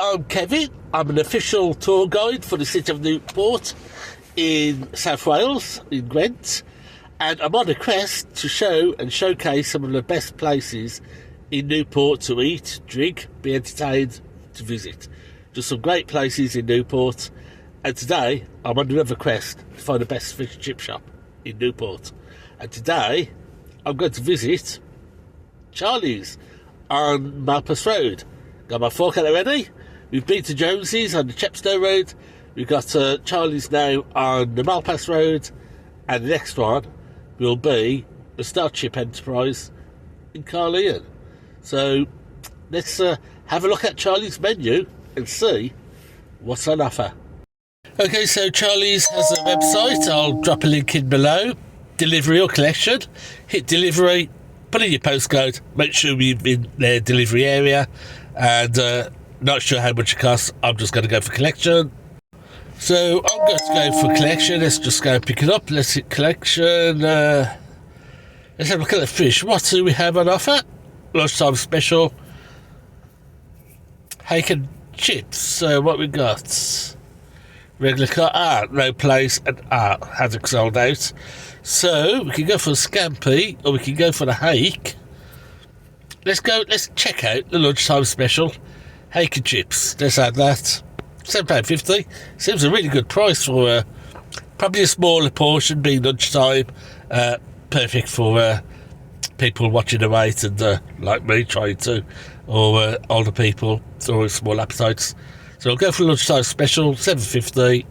I'm Kevin. I'm an official tour guide for the city of Newport in South Wales, in Gwent, and I'm on a quest to show and showcase some of the best places in Newport to eat, drink, be entertained, to visit. Just some great places in Newport, and today I'm on another quest to find the best fish and chip shop in Newport. And today I'm going to visit Charlie's on Malpas Road. Got my fork out ready. We've been to Jonesy's on the Chepstow Road. We've got Charlie's now on the Malpas Road, and the next one will be the Starship Enterprise in Carleon. So let's have a look at Charlie's menu and see what's on offer. Okay, so Charlie's has a website. I'll drop a link in below. Delivery or collection. Hit delivery, put in your postcode, make sure you're in their delivery area, and not sure how much it costs. I'm just going to go for collection. So I'm going to go for collection. Let's just go and pick it up. Let's hit collection. Let's have a look at the fish. What do we have on offer? Lunchtime special. Hake and chips. So what we got? Regular car. No place, and hasn't sold out. So we can go for a scampi, or we can go for the hake. Let's check out the lunchtime special. Hake and chips. Let's add that. £7.50. Seems a really good price for probably a smaller portion, being lunchtime. Perfect for people watching the weight and like me trying to, or older people or small appetites. So I'll go for lunchtime special, £7.50.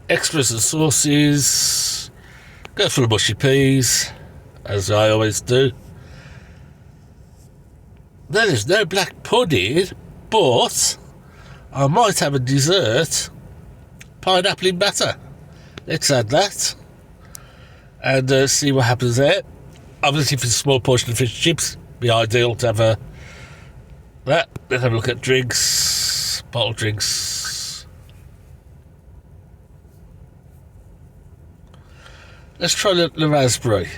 Extras and sauces. Go for the mushy peas, as I always do. Then there's no black pudding, but I might have a dessert. Pineapple in batter. Let's add that and see what happens there. Obviously, if it's a small portion of fish and chips, it'd be ideal to have that. Let's have a look at drinks, bottled drinks. Let's try the raspberry.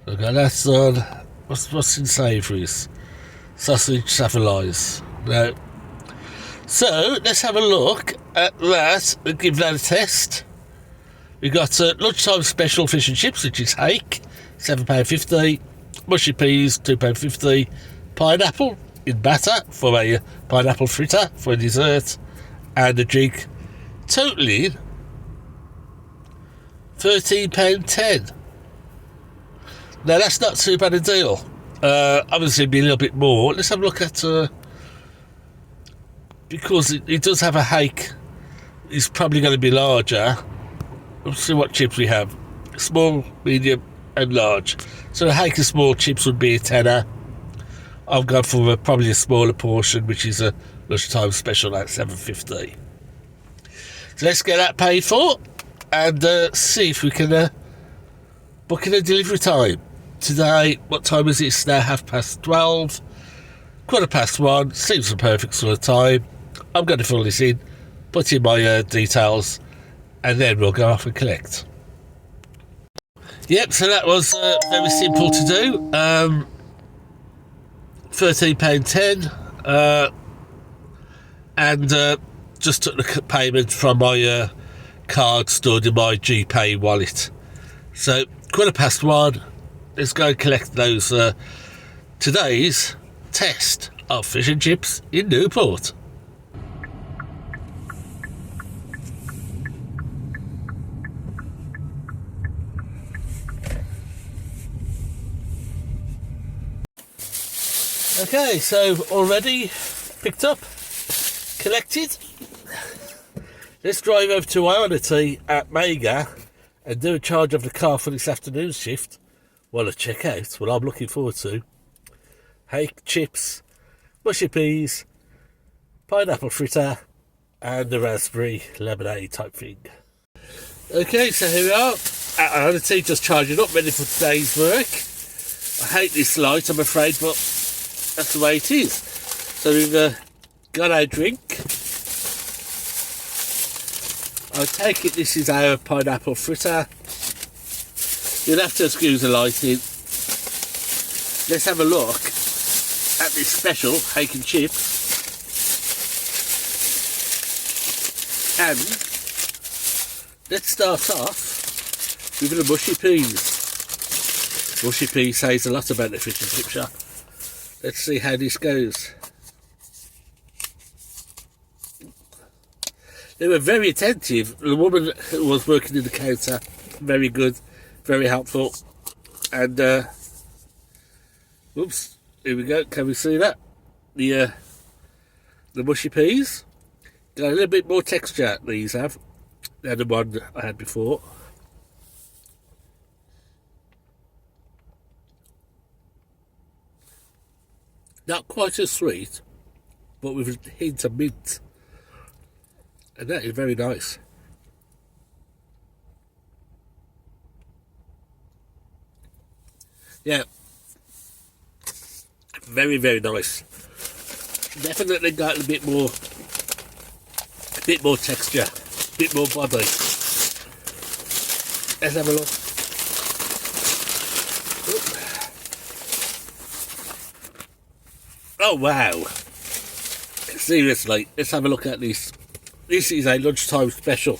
Okay, that's on. What's in savouries? Sausage, saffalise. No. So let's have a look at that and give that a test. We've got lunchtime special fish and chips, which is hake, £7.50. Mushy peas, £2.50. Pineapple in batter for a pineapple fritter for a dessert, and a drink, totaling £13.10. Now that's not too bad a deal. Obviously it'd be a little bit more. Let's have a look at because it does have a hake. It's probably going to be larger. Let's see what chips we have. Small, medium and large. So the hake and small chips would be a tenner. I've gone for probably a smaller portion, which is a lunchtime special at £7.50. So let's get that paid for and see if we can book in a delivery time. Today, what time is it? It's now 12:30. 1:15. Seems the perfect sort of time. I'm going to fill this in, put in my details, and then we'll go off and collect. Yep, so that was very simple to do. £13.10, and just took the payment from my card stored in my GPay wallet. So 1:15. Let's go and collect those today's test of fish and chips in Newport. Okay, so already picked up, collected. Let's drive over to Ionity at Mega and do a charge of the car for this afternoon's shift. Well, a check out what I'm looking forward to. Hake, chips, mushy peas, pineapple fritter, and the raspberry lemonade type thing. Okay, so here we are at Ionity, just charging up, ready for today's work. I hate this light, I'm afraid, but that's the way it is. So we've got our drink. I take it this is our pineapple fritter. You'll have to excuse the lighting. let's have a look at this special hake and chips. And let's start off with the mushy peas. Mushy peas says a lot about the fish and chip shop. Let's see how this goes. They were very attentive. The woman who was working in the counter, very good, very helpful. And, oops, here we go. Can we see that? The mushy peas. Got a little bit more texture, these have, than the one I had before. Not quite as sweet, but with a hint of mint. And that is very nice. Yeah. Very, very nice. Definitely got a bit more texture, a bit more body. Let's have a look. Oh wow! Seriously, let's have a look at this. This is a lunchtime special.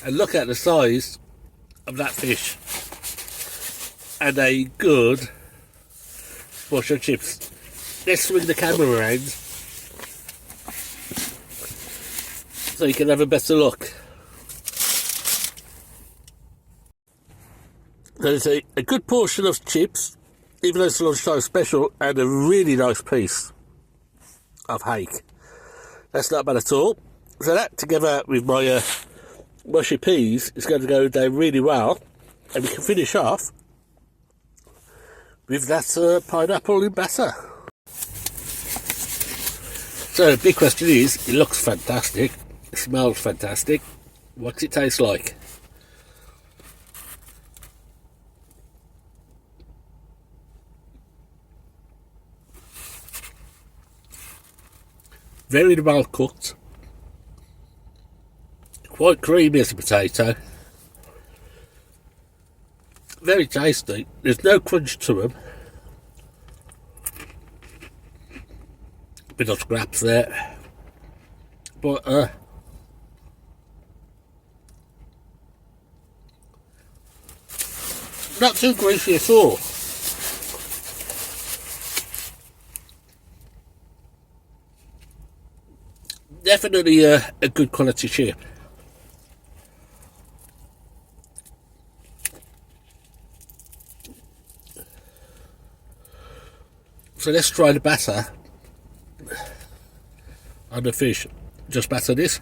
And look at the size of that fish. And a good bush of chips. Let's swing the camera around so you can have a better look. There's a good portion of chips, even though it's a lunchtime special, and a really nice piece of hake. That's not bad at all. So that, together with my mushy peas, is going to go down really well, and we can finish off with that pineapple in batter. So the big question is, it looks fantastic, it smells fantastic, what's it taste like? Very well cooked. Quite creamy as a potato. Very tasty. There's no crunch to them. Bit of scraps there. But, not too greasy at all. Definitely a good quality chip. So let's try the batter on the fish. Just batter this.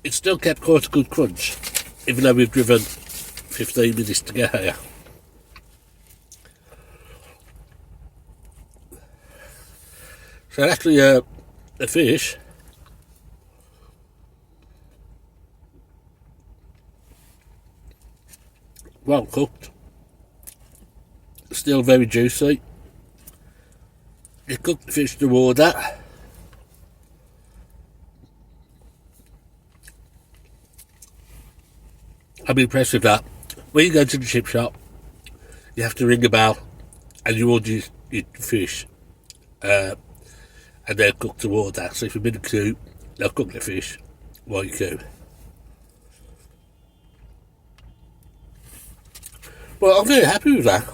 It still kept quite a good crunch, even though we've driven 15 minutes to get here. So actually the fish well cooked, still very juicy. You cook the fish to order. I'm impressed with that. When you go to the chip shop, you have to ring a bell and you order your fish, and they're cooked to order. So if you're in a queue, they'll cook the fish while you queue. Well, I'm very happy with that.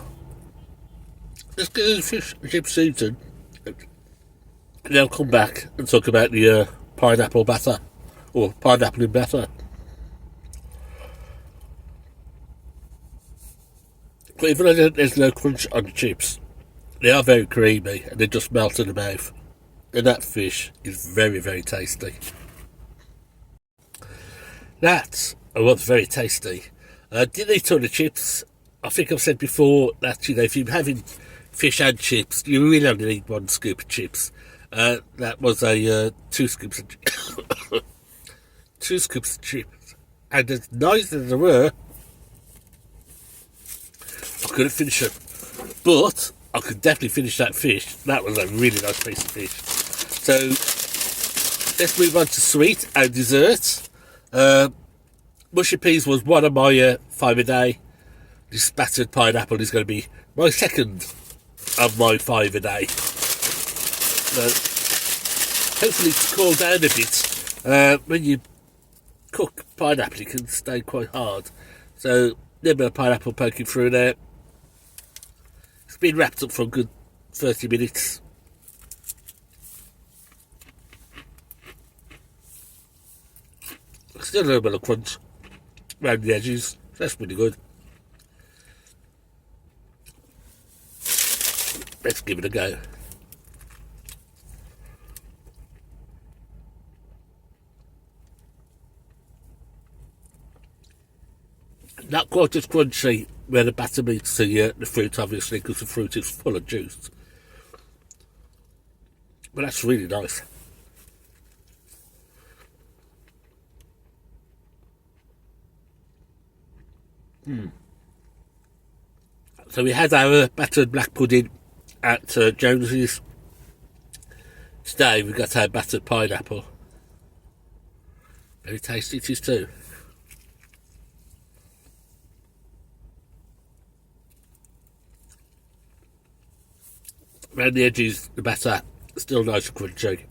Let's get the fish and chips seasoned, and then I'll come back and talk about the pineapple batter, or pineapple in batter. But even though there's no crunch on the chips, they are very creamy and they just melt in the mouth. And that fish is very, very tasty. That was very tasty. Didn't eat all the chips. I think I've said before that, you know, if you're having fish and chips, you really only need one scoop of chips. That was a 2 scoops of 2 scoops of chips. And as nice as they were, I couldn't finish it, but I could definitely finish that fish. That was a really nice piece of fish. So let's move on to sweet and dessert. Mushy peas was one of my 5 a day. This battered pineapple is going to be my second of my 5 a day. So, hopefully it's cooled down a bit. When you cook pineapple, it can stay quite hard. So, a little bit of pineapple poking through there. It's been wrapped up for a good 30 minutes. Still a little bit of crunch around the edges. That's pretty good. Let's give it a go. Not quite as crunchy where the batter meets the fruit, obviously, because the fruit is full of juice. But that's really nice. So we had our battered black pudding at Jones's. Today we got our battered pineapple. Very tasty it is too. Around the edges, the batter still nice and crunchy.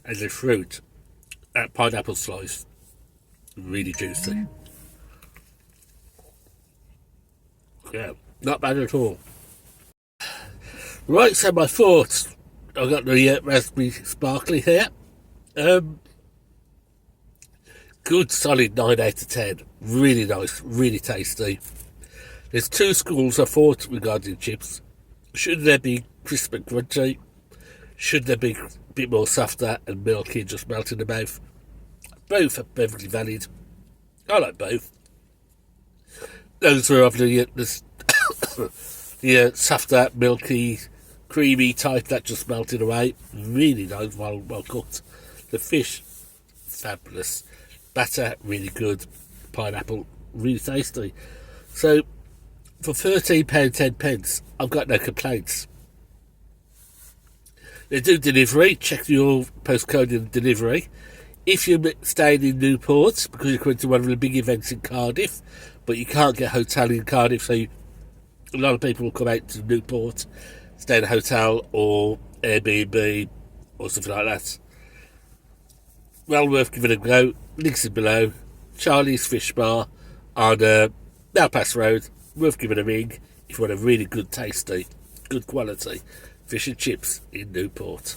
And the fruit, that pineapple slice, really juicy. Yeah, not bad at all. Right, so my thoughts. I've got the raspberry sparkly here. Good solid 9 out of 10. Really nice, really tasty. There's 2 schools of thought regarding chips. Should they be crisp and crunchy? Should they be a bit more softer and milky and just melt in the mouth? Both are perfectly valid. I like both. Those are of the softer, milky, creamy type that just melted away. Really nice, well cooked. The fish, fabulous. Batter, really good. Pineapple, really tasty. So, for £13.10, I've got no complaints. They do delivery. Check your postcode in delivery. If you're staying in Newport, because you're going to one of the big events in Cardiff, but you can't get a hotel in Cardiff, so a lot of people will come out to Newport, stay in a hotel or Airbnb or something like that. Well worth giving it a go. Links in below. Charlie's Fish Bar on Malpas Road. Worth giving a ring if you want a really good tasty, good quality fish and chips in Newport.